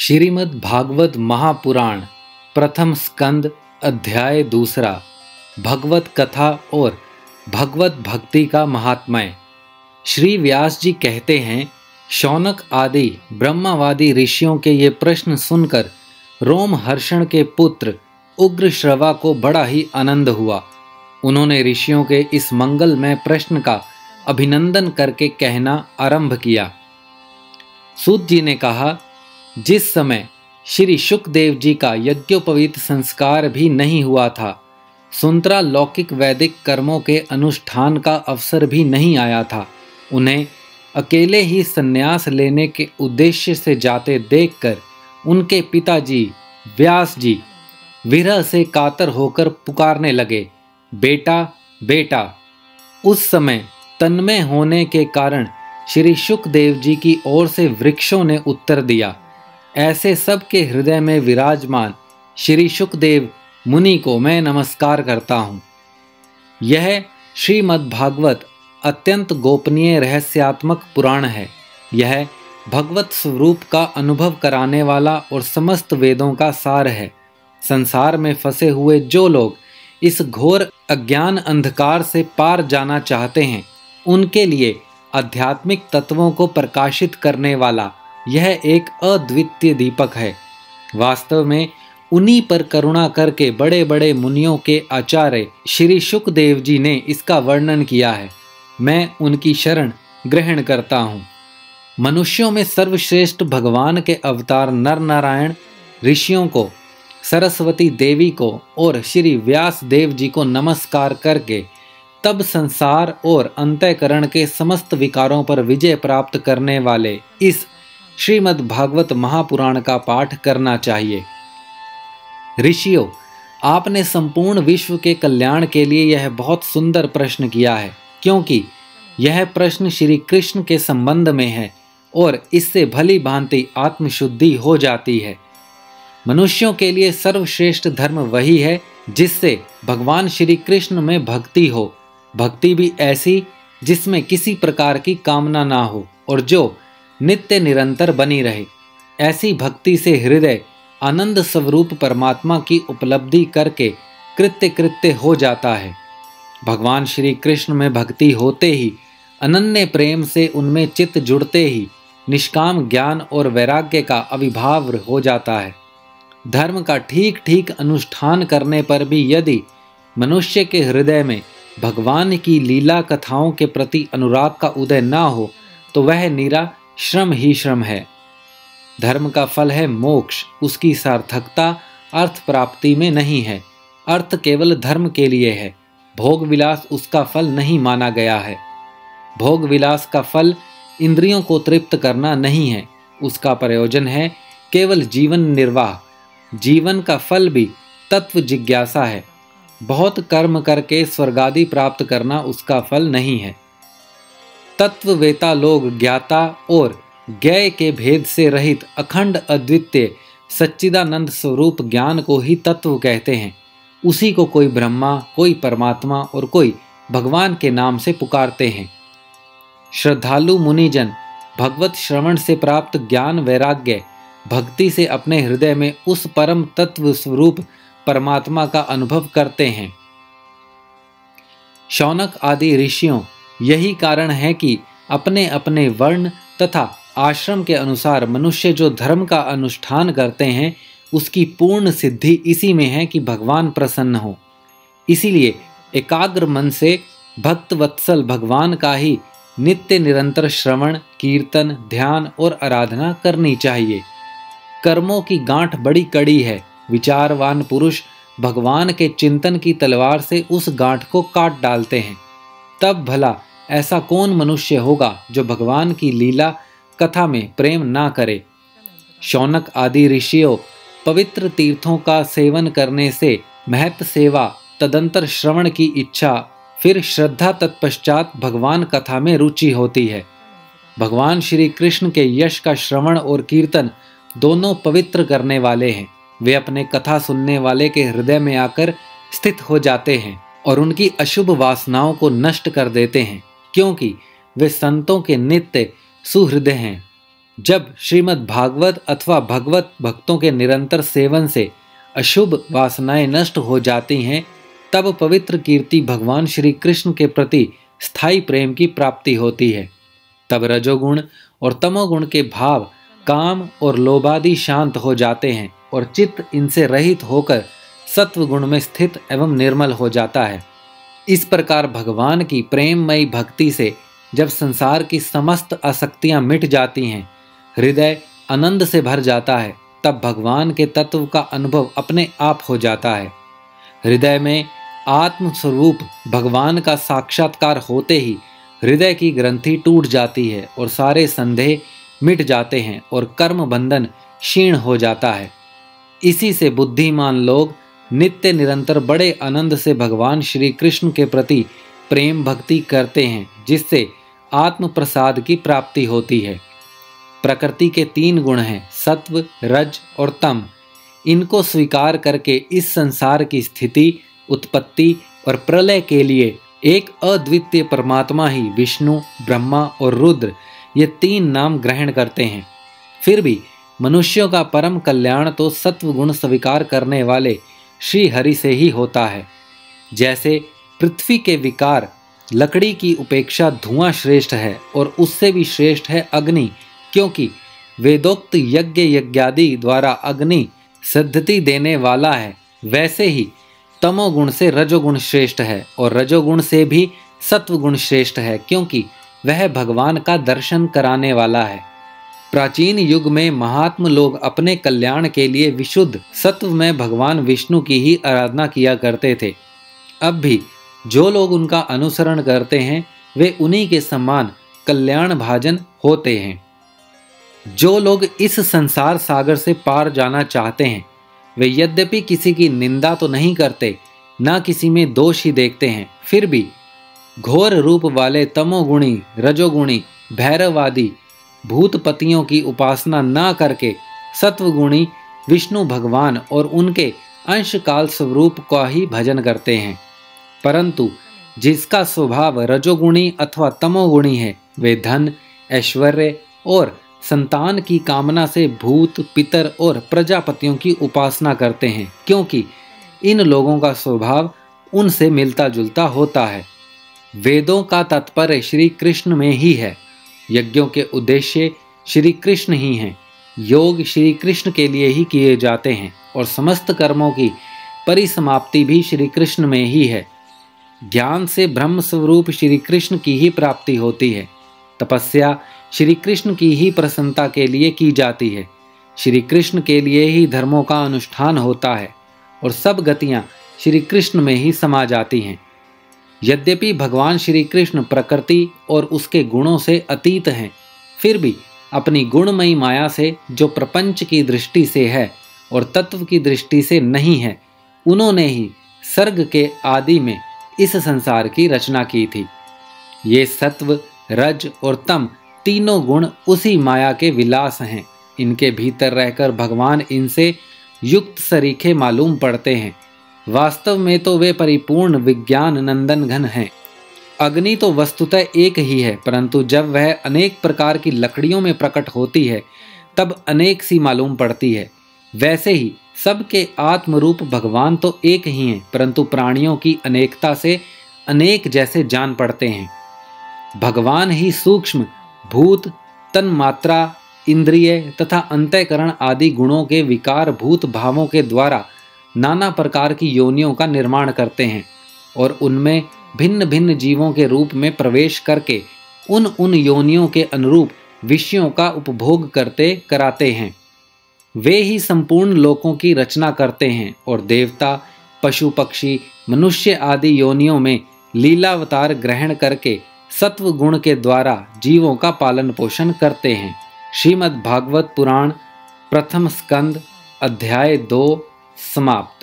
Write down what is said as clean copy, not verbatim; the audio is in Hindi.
श्रीमद् भागवत महापुराण प्रथम स्कंद अध्याय दूसरा भगवत कथा और भगवत भक्ति का महात्म्य। श्री व्यास जी कहते हैं, शौनक आदि ब्रह्मवादी ऋषियों के ये प्रश्न सुनकर रोमहर्षण के पुत्र उग्रश्रवा को बड़ा ही आनंद हुआ। उन्होंने ऋषियों के इस मंगलमय प्रश्न का अभिनंदन करके कहना आरंभ किया। सूत जी ने कहा, जिस समय श्री शुकदेव जी का यज्ञोपवीत संस्कार भी नहीं हुआ था, सुंतरा लौकिक वैदिक कर्मों के अनुष्ठान का अवसर भी नहीं आया था, उन्हें अकेले ही संन्यास लेने के उद्देश्य से जाते देखकर उनके पिताजी व्यास जी विरह से कातर होकर पुकारने लगे, बेटा बेटा। उस समय तन्मय होने के कारण श्री शुकदेव जी की ओर से वृक्षों ने उत्तर दिया। ऐसे सबके हृदय में विराजमान श्री शुकदेव मुनि को मैं नमस्कार करता हूँ। यह श्रीमद् भागवत अत्यंत गोपनीय रहस्यात्मक पुराण है। यह भगवत स्वरूप का अनुभव कराने वाला और समस्त वेदों का सार है। संसार में फंसे हुए जो लोग इस घोर अज्ञान अंधकार से पार जाना चाहते हैं, उनके लिए आध्यात्मिक तत्वों को प्रकाशित करने वाला यह एक अद्वितीय दीपक है। वास्तव में उन्हीं पर करुणा करके बड़े बड़े मुनियों के आचार्य श्री शुकदेव जी ने इसका वर्णन किया है। मैं उनकी शरण ग्रहण करता हूँ। मनुष्यों में सर्वश्रेष्ठ भगवान के अवतार नर नारायण ऋषियों को, सरस्वती देवी को और श्री व्यास देव जी को नमस्कार करके तब संसार और अंतःकरण के समस्त विकारों पर विजय प्राप्त करने वाले इस श्रीमद् भागवत महापुराण का पाठ करना चाहिए। ऋषियों, आपने संपूर्ण विश्व के कल्याण के लिए यह बहुत सुंदर प्रश्न किया है, क्योंकि यह प्रश्न श्री कृष्ण के संबंध में है और इससे भली भांति आत्मशुद्धि हो जाती है। मनुष्यों के लिए सर्वश्रेष्ठ धर्म वही है जिससे भगवान श्री कृष्ण में भक्ति हो, भक्ति भी ऐसी जिसमें किसी प्रकार की कामना ना हो और जो नित्य निरंतर बनी रहे। ऐसी भक्ति से हृदय आनंद स्वरूप परमात्मा की उपलब्धि करके कृत्य कृत्य हो जाता है। भगवान श्री कृष्ण में भक्ति होते ही, अनन्य प्रेम से उनमें चित्त जुड़ते ही निष्काम ज्ञान और वैराग्य का आविर्भाव हो जाता है। धर्म का ठीक ठीक अनुष्ठान करने पर भी यदि मनुष्य के हृदय में भगवान की लीला कथाओं के प्रति अनुराग का उदय ना हो, तो वह निरा श्रम ही श्रम है। धर्म का फल है मोक्ष, उसकी सार्थकता अर्थ प्राप्ति में नहीं है। अर्थ केवल धर्म के लिए है, भोग विलास उसका फल नहीं माना गया है। भोग विलास का फल इंद्रियों को तृप्त करना नहीं है, उसका प्रयोजन है केवल जीवन निर्वाह। जीवन का फल भी तत्व जिज्ञासा है। बहुत कर्म करके स्वर्गादि प्राप्त करना उसका फल नहीं है। तत्ववेता लोग ज्ञाता और ज्ञेय के भेद से रहित अखंड अद्वितीय सच्चिदानंद स्वरूप ज्ञान को ही तत्व कहते हैं। उसी को कोई ब्रह्मा, कोई परमात्मा और कोई भगवान के नाम से पुकारते हैं। श्रद्धालु मुनिजन भगवत श्रवण से प्राप्त ज्ञान वैराग्य भक्ति से अपने हृदय में उस परम तत्व स्वरूप परमात्मा का अनुभव करते हैं। शौनक आदि ऋषियों, यही कारण है कि अपने अपने वर्ण तथा आश्रम के अनुसार मनुष्य जो धर्म का अनुष्ठान करते हैं, उसकी पूर्ण सिद्धि इसी में है कि भगवान प्रसन्न हो। इसीलिए एकाग्र मन से भक्त वत्सल भगवान का ही नित्य निरंतर श्रवण, कीर्तन, ध्यान और आराधना करनी चाहिए। कर्मों की गांठ बड़ी कड़ी है। विचारवान पुरुष भगवान के चिंतन की तलवार से उस गांठ को काट डालते हैं। तब भला ऐसा कौन मनुष्य होगा जो भगवान की लीला कथा में प्रेम ना करे। शौनक आदि ऋषियों, पवित्र तीर्थों का सेवन करने से महत सेवा, तदंतर श्रवण की इच्छा, फिर श्रद्धा, तत्पश्चात भगवान कथा में रुचि होती है। भगवान श्री कृष्ण के यश का श्रवण और कीर्तन दोनों पवित्र करने वाले हैं। वे अपने कथा सुनने वाले के हृदय में आकर स्थित हो जाते हैं और उनकी अशुभ वासनाओं को नष्ट कर देते हैं, क्योंकि वे संतों के नित्य सुहृदय हैं। जब श्रीमद् भागवत अथवा भगवत भक्तों के निरंतर सेवन से अशुभ वासनाएं नष्ट हो जाती हैं, तब पवित्र कीर्ति भगवान श्री कृष्ण के प्रति स्थायी प्रेम की प्राप्ति होती है। तब रजोगुण और तमोगुण के भाव, काम और लोभादि शांत हो जाते हैं और चित्त इनसे रहित होकर सत्व गुण में स्थित एवं निर्मल हो जाता है। इस प्रकार भगवान की प्रेममयी भक्ति से जब संसार की समस्त आसक्तियां मिट जाती हैं, हृदय आनंद से भर जाता है, तब भगवान के तत्व का अनुभव अपने आप हो जाता है। हृदय में आत्म स्वरूप भगवान का साक्षात्कार होते ही हृदय की ग्रंथि टूट जाती है और सारे संदेह मिट जाते हैं और कर्म बंधन क्षीण हो जाता है। इसी से बुद्धिमान लोग नित्य निरंतर बड़े आनंद से भगवान श्री कृष्ण के प्रति प्रेम भक्ति करते हैं, जिससे आत्म प्रसाद की प्राप्ति होती है। प्रकृति के 3 गुण हैं, सत्व, रज और तम। इनको स्वीकार करके इस संसार की स्थिति, उत्पत्ति और प्रलय के लिए एक अद्वितीय परमात्मा ही विष्णु, ब्रह्मा और रुद्र ये 3 नाम ग्रहण करते हैं। फिर भी मनुष्यों का परम कल्याण तो सत्व गुण स्वीकार करने वाले श्री हरि से ही होता है। जैसे पृथ्वी के विकार लकड़ी की उपेक्षा धुआं श्रेष्ठ है और उससे भी श्रेष्ठ है अग्नि, क्योंकि वेदोक्त यज्ञ यज्ञादि द्वारा अग्नि सिद्धति देने वाला है, वैसे ही तमोगुण से रजोगुण श्रेष्ठ है और रजोगुण से भी सत्वगुण श्रेष्ठ है, क्योंकि वह भगवान का दर्शन कराने वाला है। प्राचीन युग में महात्मा लोग अपने कल्याण के लिए विशुद्ध सत्व में भगवान विष्णु की ही आराधना किया करते थे। अब भी जो लोग उनका अनुसरण करते हैं वे उन्हीं के समान कल्याण भाजन होते हैं। जो लोग इस संसार सागर से पार जाना चाहते हैं वे यद्यपि किसी की निंदा तो नहीं करते, ना किसी में दोष ही देखते हैं, फिर भी घोर रूप वाले तमोगुणी, रजोगुणी, भैरवादी भूतपतियों की उपासना ना करके सत्वगुणी विष्णु भगवान और उनके अंशकाल स्वरूप का ही भजन करते हैं। परंतु जिसका स्वभाव रजोगुणी अथवा तमोगुणी है, वे धन, ऐश्वर्य और संतान की कामना से भूत, पितर और प्रजापतियों की उपासना करते हैं, क्योंकि इन लोगों का स्वभाव उनसे मिलता जुलता होता है। वेदों का तात्पर्य श्री कृष्ण में ही है, यज्ञों के उद्देश्य श्री कृष्ण ही हैं, योग श्री कृष्ण के लिए ही किए जाते हैं और समस्त कर्मों की परिसमाप्ति भी श्री कृष्ण में ही है। ज्ञान से ब्रह्म स्वरूप श्री कृष्ण की ही प्राप्ति होती है। तपस्या श्री कृष्ण की ही प्रसन्नता के लिए की जाती है। श्री कृष्ण के लिए ही धर्मों का अनुष्ठान होता है और सब गतियां श्री कृष्ण में ही समा जाती हैं। यद्यपि भगवान श्री कृष्ण प्रकृति और उसके गुणों से अतीत हैं, फिर भी अपनी गुणमयी माया से जो प्रपंच की दृष्टि से है और तत्व की दृष्टि से नहीं है, उन्होंने ही सर्ग के आदि में इस संसार की रचना की थी। ये सत्व, रज और तम तीनों गुण उसी माया के विलास हैं। इनके भीतर रहकर भगवान इनसे युक्त सरीखे मालूम पड़ते हैं। वास्तव में तो वे परिपूर्ण विज्ञान नंदन घन हैं। अग्नि तो वस्तुतः एक ही है, परंतु जब वह अनेक प्रकार की लकड़ियों में प्रकट होती है तब अनेक सी मालूम पड़ती है। वैसे ही सबके आत्मरूप भगवान तो एक ही हैं, परंतु प्राणियों की अनेकता से अनेक जैसे जान पड़ते हैं। भगवान ही सूक्ष्म भूत, तन्मात्रा, इंद्रिय तथा अंतःकरण आदि गुणों के विकार भूत भावों के द्वारा नाना प्रकार की योनियों का निर्माण करते हैं और उनमें भिन्न भिन्न जीवों के रूप में प्रवेश करके उन योनियों के अनुरूप विषयों का उपभोग करते कराते हैं। वे ही संपूर्ण लोकों की रचना करते हैं और देवता, पशु पक्षी, मनुष्य आदि योनियों में लीलावतार ग्रहण करके सत्व गुण के द्वारा जीवों का पालन पोषण करते हैं। श्रीमद् भागवत पुराण प्रथम स्कंद अध्याय 2 समाप्त।